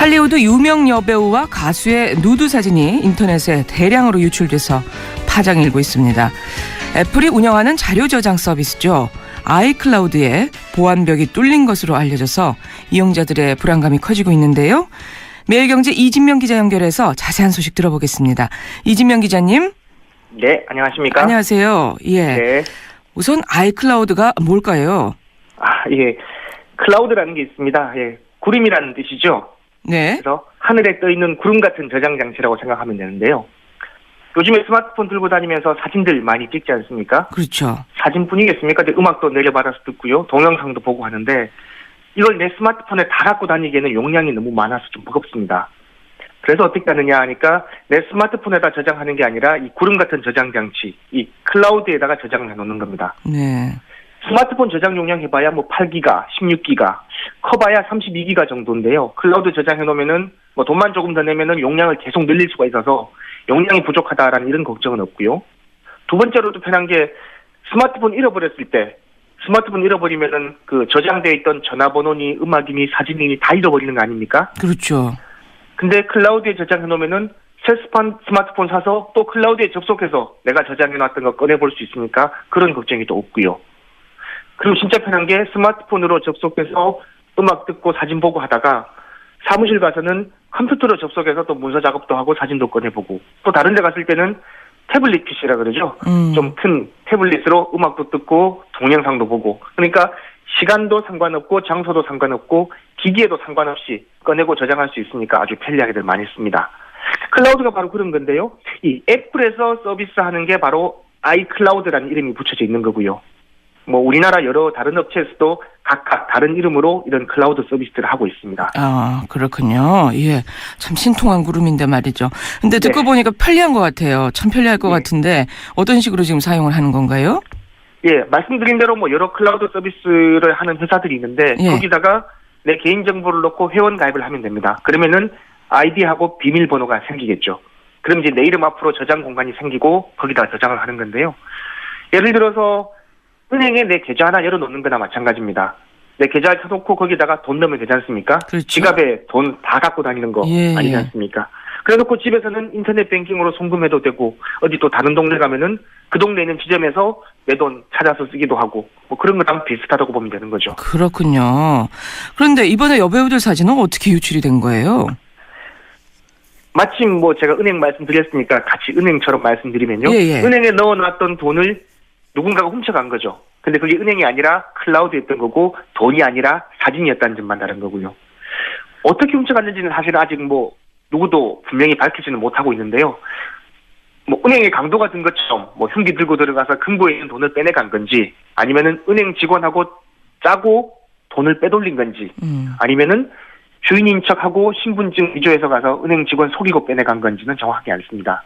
할리우드 유명 여배우와 가수의 누드 사진이 인터넷에 대량으로 유출돼서 파장이 일고 있습니다. 애플이 운영하는 자료 저장 서비스죠. 아이클라우드의 보안벽이 뚫린 것으로 알려져서 이용자들의 불안감이 커지고 있는데요. 매일경제 이진명 기자 연결해서 자세한 소식 들어보겠습니다. 이진명 기자님. 네, 안녕하십니까? 안녕하세요. 예. 네. 우선 아이클라우드가 뭘까요? 예. 클라우드라는 게 있습니다. 예. 구름이라는 뜻이죠. 네. 그래서 하늘에 떠 있는 구름 같은 저장 장치라고 생각하면 되는데요. 요즘에 스마트폰 들고 다니면서 사진들 많이 찍지 않습니까? 그렇죠. 사진뿐이겠습니까? 음악도 내려받아서 듣고요. 동영상도 보고 하는데 이걸 내 스마트폰에 다 갖고 다니기에는 용량이 너무 많아서 좀 무겁습니다. 그래서 어떻게 하느냐 하니까 내 스마트폰에다 저장하는 게 아니라 이 구름 같은 저장 장치, 이 클라우드에다가 저장을 해놓는 겁니다. 네. 스마트폰 저장 용량 해봐야 8기가, 16기가, 커봐야 32기가 정도인데요. 클라우드 저장해놓으면은 돈만 조금 더 내면은 용량을 계속 늘릴 수가 있어서 용량이 부족하다라는 이런 걱정은 없고요. 두 번째로도 편한 게 스마트폰 잃어버렸을 때 스마트폰 잃어버리면은 그 저장되어 있던 전화번호니 음악이니 사진이니 다 잃어버리는 거 아닙니까? 그렇죠. 근데 클라우드에 저장해놓으면은 새 스마트폰 사서 또 클라우드에 접속해서 내가 저장해놨던 거 꺼내볼 수 있으니까 그런 걱정이 또 없고요. 그리고 진짜 편한 게 스마트폰으로 접속해서 음악 듣고 사진 보고 하다가 사무실 가서는 컴퓨터로 접속해서 또 문서 작업도 하고 사진도 꺼내보고 또 다른 데 갔을 때는 태블릿 PC라 그러죠. 좀 큰 태블릿으로 음악도 듣고 동영상도 보고 그러니까 시간도 상관없고 장소도 상관없고 기기에도 상관없이 꺼내고 저장할 수 있으니까 아주 편리하게들 많이 씁니다. 클라우드가 바로 그런 건데요. 이 애플에서 서비스하는 게 바로 아이클라우드라는 이름이 붙여져 있는 거고요. 우리나라 여러 다른 업체에서도 각각 다른 이름으로 이런 클라우드 서비스를 하고 있습니다. 아, 그렇군요. 예. 참 신통한 구름인데 말이죠. 근데 듣고 네. 보니까 편리한 것 같아요. 참 편리할 것 같은데 어떤 식으로 지금 사용을 하는 건가요? 예, 말씀드린 대로 여러 클라우드 서비스를 하는 회사들이 있는데 예. 거기다가 내 개인정보를 넣고 회원 가입을 하면 됩니다. 그러면은 아이디하고 비밀번호가 생기겠죠. 그럼 이제 내 이름 앞으로 저장 공간이 생기고 거기다가 저장을 하는 건데요. 예를 들어서 은행에 내 계좌 하나 열어놓는 거나 마찬가지입니다. 내 계좌를 켜놓고 거기다가 돈 넣으면 되지 않습니까? 그렇죠. 지갑에 돈 다 갖고 다니는 거 아니지 않습니까? 그래놓고 집에서는 인터넷 뱅킹으로 송금해도 되고 어디 또 다른 동네 가면은 그 동네에 있는 지점에서 내 돈 찾아서 쓰기도 하고 그런 거랑 비슷하다고 보면 되는 거죠. 그렇군요. 그런데 이번에 여배우들 사진은 어떻게 유출이 된 거예요? 마침 제가 은행 말씀드렸으니까 같이 은행처럼 말씀드리면요. 예. 은행에 넣어놨던 돈을 누군가가 훔쳐간 거죠. 근데 그게 은행이 아니라 클라우드였던 거고 돈이 아니라 사진이었다는 점만 다른 거고요. 어떻게 훔쳐갔는지는 사실 아직 누구도 분명히 밝히지는 못하고 있는데요. 은행의 강도가 든 것처럼 흉기 들고 들어가서 금고에 있는 돈을 빼내간 건지 아니면은 은행 직원하고 짜고 돈을 빼돌린 건지 아니면은 주인인 척하고 신분증 위조해서 가서 은행 직원 속이고 빼내간 건지는 정확하게 않습니다.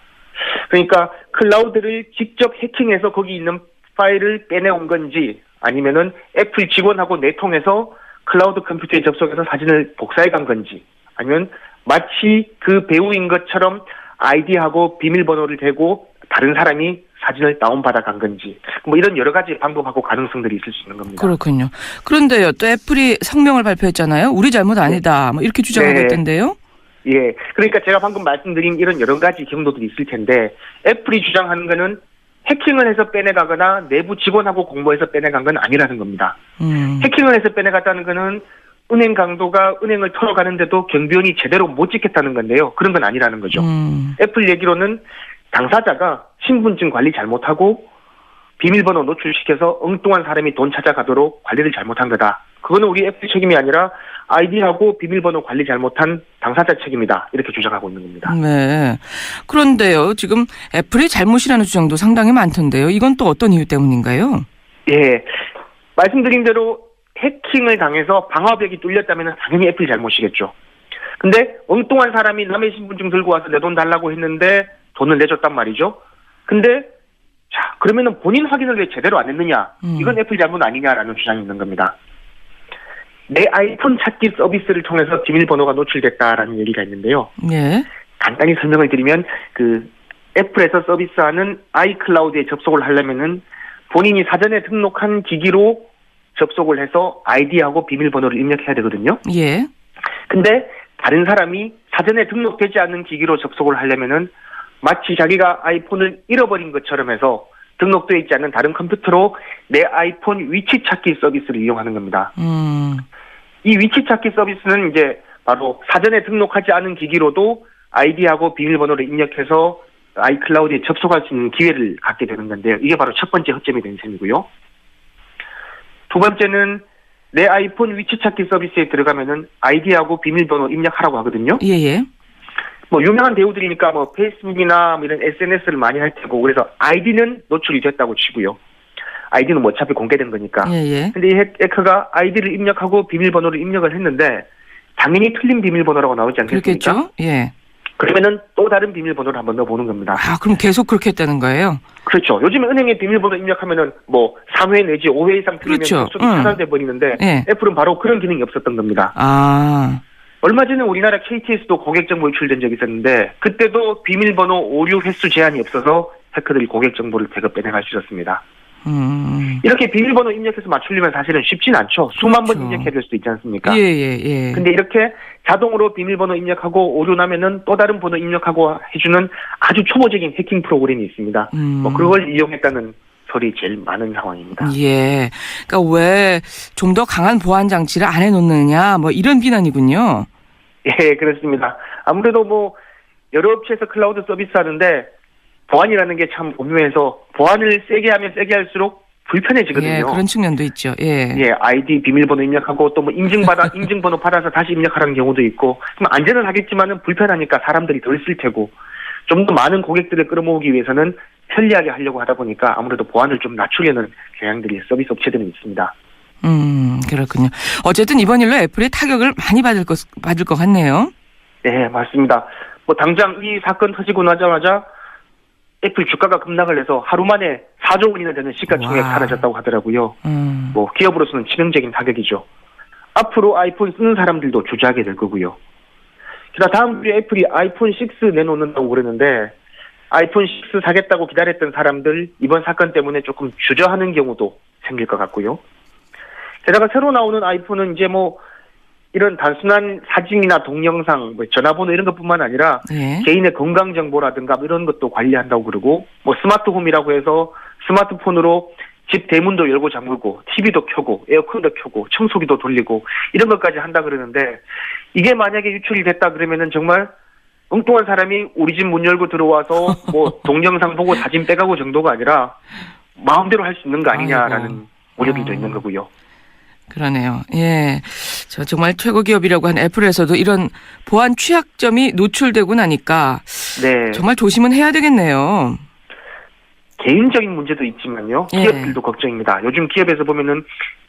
그러니까 클라우드를 직접 해킹해서 거기 있는 파일을 빼내온 건지 아니면은 애플 직원하고 내통해서 클라우드 컴퓨터에 접속해서 사진을 복사해 간 건지 아니면 마치 그 배우인 것처럼 아이디하고 비밀번호를 대고 다른 사람이 사진을 다운받아 간 건지 이런 여러 가지 방법하고 가능성들이 있을 수 있는 겁니다. 그렇군요. 그런데요, 또 애플이 성명을 발표했잖아요. 우리 잘못 아니다. 이렇게 주장하고 있던데요. 예, 그러니까 제가 방금 말씀드린 이런 여러 가지 경로들이 있을 텐데 애플이 주장하는 거는 해킹을 해서 빼내가거나 내부 직원하고 공모해서 빼내간 건 아니라는 겁니다. 해킹을 해서 빼내갔다는 거는 은행 강도가 은행을 털어가는데도 경비원이 제대로 못 지켰다는 건데요. 그런 건 아니라는 거죠. 애플 얘기로는 당사자가 신분증 관리 잘못하고 비밀번호 노출시켜서 엉뚱한 사람이 돈 찾아가도록 관리를 잘못한 거다. 그거는 우리 애플 책임이 아니라 아이디하고 비밀번호 관리 잘못한 당사자 책임이다. 이렇게 주장하고 있는 겁니다. 네. 그런데요, 지금 애플의 잘못이라는 주장도 상당히 많던데요. 이건 또 어떤 이유 때문인가요? 예. 말씀드린 대로 해킹을 당해서 방화벽이 뚫렸다면 당연히 애플 잘못이겠죠. 근데 엉뚱한 사람이 남의 신분증 들고 와서 내 돈 달라고 했는데 돈을 내줬단 말이죠. 근데 그러면은 본인 확인을 왜 제대로 안 했느냐? 이건 애플 잘못 아니냐라는 주장이 있는 겁니다. 내 아이폰 찾기 서비스를 통해서 비밀번호가 노출됐다라는 얘기가 있는데요. 네. 간단히 설명을 드리면 애플에서 서비스하는 아이클라우드에 접속을 하려면은 본인이 사전에 등록한 기기로 접속을 해서 아이디하고 비밀번호를 입력해야 되거든요. 예. 근데 다른 사람이 사전에 등록되지 않는 기기로 접속을 하려면은 마치 자기가 아이폰을 잃어버린 것처럼 해서 등록되어 있지 않는 다른 컴퓨터로 내 아이폰 위치 찾기 서비스를 이용하는 겁니다. 이 위치 찾기 서비스는 이제 바로 사전에 등록하지 않은 기기로도 아이디하고 비밀번호를 입력해서 아이클라우드에 접속할 수 있는 기회를 갖게 되는 건데요. 이게 바로 첫 번째 허점이 된 셈이고요. 두 번째는 내 아이폰 위치 찾기 서비스에 들어가면은 아이디하고 비밀번호 입력하라고 하거든요. 예예. 뭐 유명한 배우들이니까 뭐 페이스북이나 뭐 이런 SNS를 많이 할 테고 그래서 아이디는 노출이 됐다고 치고요. 아이디는 뭐 어차피 공개된 거니까. 예예. 근데 이 해커가 아이디를 입력하고 비밀번호를 입력을 했는데 당연히 틀린 비밀번호라고 나오지 않겠습니까? 그렇겠죠. 예. 그러면은 또 다른 비밀번호를 한번 넣어보는 겁니다. 아, 그럼 계속 그렇게 했다는 거예요? 그렇죠. 요즘 은행에 비밀번호 입력하면은 뭐 3회 내지 5회 이상 틀리면 그렇죠. 수익이 차단돼 버리는데 예. 애플은 바로 그런 기능이 없었던 겁니다. 아. 얼마 전에 우리나라 KTS도 고객 정보 유출된 적이 있었는데 그때도 비밀번호 오류 횟수 제한이 없어서 해커들이 고객 정보를 대거 빼내갈 수 있었습니다. 이렇게 비밀번호 입력해서 맞추려면 사실은 쉽진 않죠. 수만 번 그렇죠. 입력해야 될 수도 있지 않습니까? 예. 근데 이렇게 자동으로 비밀번호 입력하고 오류 나면은 또 다른 번호 입력하고 해주는 아주 초보적인 해킹 프로그램이 있습니다. 뭐 그걸 이용했다는 설이 제일 많은 상황입니다. 예. 그러니까 왜 좀 더 강한 보안 장치를 안 해놓느냐, 뭐 이런 비난이군요. 예, 그렇습니다. 아무래도 뭐 여러 업체에서 클라우드 서비스 하는데 보안이라는 게 참 오묘해서 보안을 세게 하면 세게 할수록 불편해지거든요. 예, 그런 측면도 있죠. 예. 예, 아이디 비밀번호 입력하고 또 뭐 인증번호 받아서 다시 입력하라는 경우도 있고, 그럼 안전은 하겠지만은 불편하니까 사람들이 덜 쓸 테고, 좀 더 많은 고객들을 끌어모으기 위해서는 편리하게 하려고 하다 보니까 아무래도 보안을 좀 낮추려는 경향들이 서비스 업체들은 있습니다. 그렇군요. 어쨌든 이번 일로 애플이 타격을 많이 받을 것 같네요. 네, 맞습니다. 뭐 당장 이 사건 터지고 나자마자 애플 주가가 급락을 해서 하루 만에 4조 원이나 되는 시가총액 사라졌다고 하더라고요. 뭐 기업으로서는 치명적인 타격이죠. 앞으로 아이폰 쓰는 사람들도 주저하게 될 거고요. 게다가 다음 주에 애플이 아이폰 6 내놓는다고 그러는데 아이폰 6 사겠다고 기다렸던 사람들 이번 사건 때문에 조금 주저하는 경우도 생길 것 같고요. 게다가 새로 나오는 아이폰은 이제 뭐 이런 단순한 사진이나 동영상, 뭐 전화번호 이런 것뿐만 아니라 예. 개인의 건강 정보라든가 뭐 이런 것도 관리한다고 그러고 뭐 스마트홈이라고 해서 스마트폰으로 집 대문도 열고 잠그고 TV도 켜고 에어컨도 켜고 청소기도 돌리고 이런 것까지 한다 그러는데 이게 만약에 유출이 됐다 그러면은 정말 엉뚱한 사람이 우리 집 문 열고 들어와서 뭐 동영상 보고 사진 빼가고 정도가 아니라 마음대로 할 수 있는 거 아니냐라는 우려들도 있는 거고요. 그러네요. 예. 저 정말 최고 기업이라고 한 애플에서도 이런 보안 취약점이 노출되고 나니까 네. 정말 조심은 해야 되겠네요. 개인적인 문제도 있지만요. 예. 기업들도 걱정입니다. 요즘 기업에서 보면은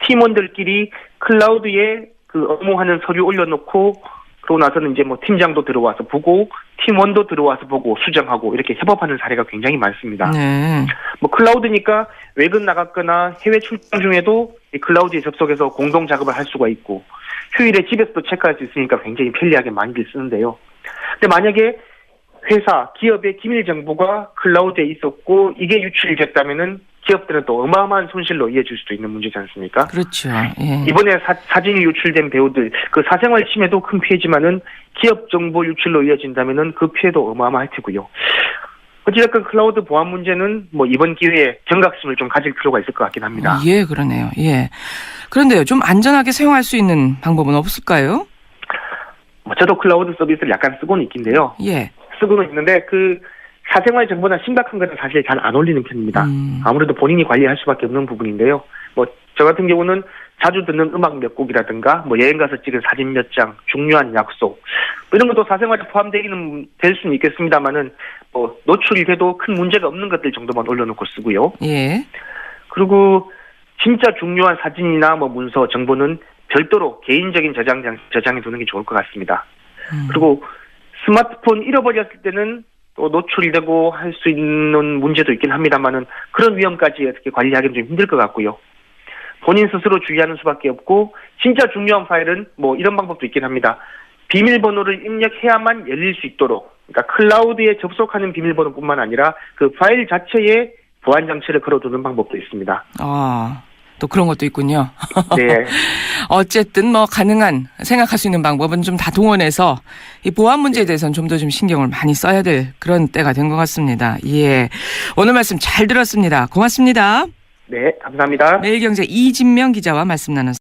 팀원들끼리 클라우드에 그 업무하는 서류 올려놓고 그러고 나서는 이제 뭐 팀장도 들어와서 보고 팀원도 들어와서 보고 수정하고 이렇게 협업하는 사례가 굉장히 많습니다. 네. 뭐 클라우드니까 외근 나갔거나 해외 출장 중에도 이 클라우드에 접속해서 공동 작업을 할 수가 있고 휴일에 집에서도 체크할 수 있으니까 굉장히 편리하게 많이들 쓰는데요. 근데 만약에 회사, 기업의 기밀 정보가 클라우드에 있었고 이게 유출이 됐다면은 기업들은 또 어마어마한 손실로 이어질 수도 있는 문제지 않습니까? 그렇죠. 예. 이번에 사진이 유출된 배우들 그 사생활 침해도 큰 피해지만은 기업 정보 유출로 이어진다면은 그 피해도 어마어마할 테고요. 어찌됐건 클라우드 보안 문제는 뭐 이번 기회에 경각심을 좀 가질 필요가 있을 것 같긴 합니다. 예, 그러네요. 예. 그런데요, 좀 안전하게 사용할 수 있는 방법은 없을까요? 뭐 저도 클라우드 서비스를 약간 쓰고는 있긴데요. 예. 쓰고는 있는데 그 사생활 정보나 심각한 것은 사실 잘 안 올리는 편입니다. 아무래도 본인이 관리할 수밖에 없는 부분인데요. 뭐 저 같은 경우는 자주 듣는 음악 몇 곡이라든가 뭐 여행 가서 찍은 사진 몇 장, 중요한 약속 뭐 이런 것도 사생활에 포함되기는 될 수는 있겠습니다만은 뭐 노출이 돼도 큰 문제가 없는 것들 정도만 올려놓고 쓰고요. 예. 그리고 진짜 중요한 사진이나 뭐 문서 정보는 별도로 개인적인 저장해 두는 게 좋을 것 같습니다. 그리고 스마트폰 잃어버렸을 때는 또 노출이 되고 할 수 있는 문제도 있긴 합니다만은 그런 위험까지 어떻게 관리하기는 좀 힘들 것 같고요. 본인 스스로 주의하는 수밖에 없고 진짜 중요한 파일은 뭐 이런 방법도 있긴 합니다. 비밀번호를 입력해야만 열릴 수 있도록 그러니까 클라우드에 접속하는 비밀번호뿐만 아니라 그 파일 자체에 보안 장치를 걸어두는 방법도 있습니다. 아, 또 그런 것도 있군요. 네. 어쨌든 뭐 가능한 생각할 수 있는 방법은 좀 다 동원해서 이 보안 문제에 대해서는 좀 더 좀 신경을 많이 써야 될 그런 때가 된 것 같습니다. 예. 오늘 말씀 잘 들었습니다. 고맙습니다. 네, 감사합니다. 매일경제 이진명 기자와 말씀 나눴습니다.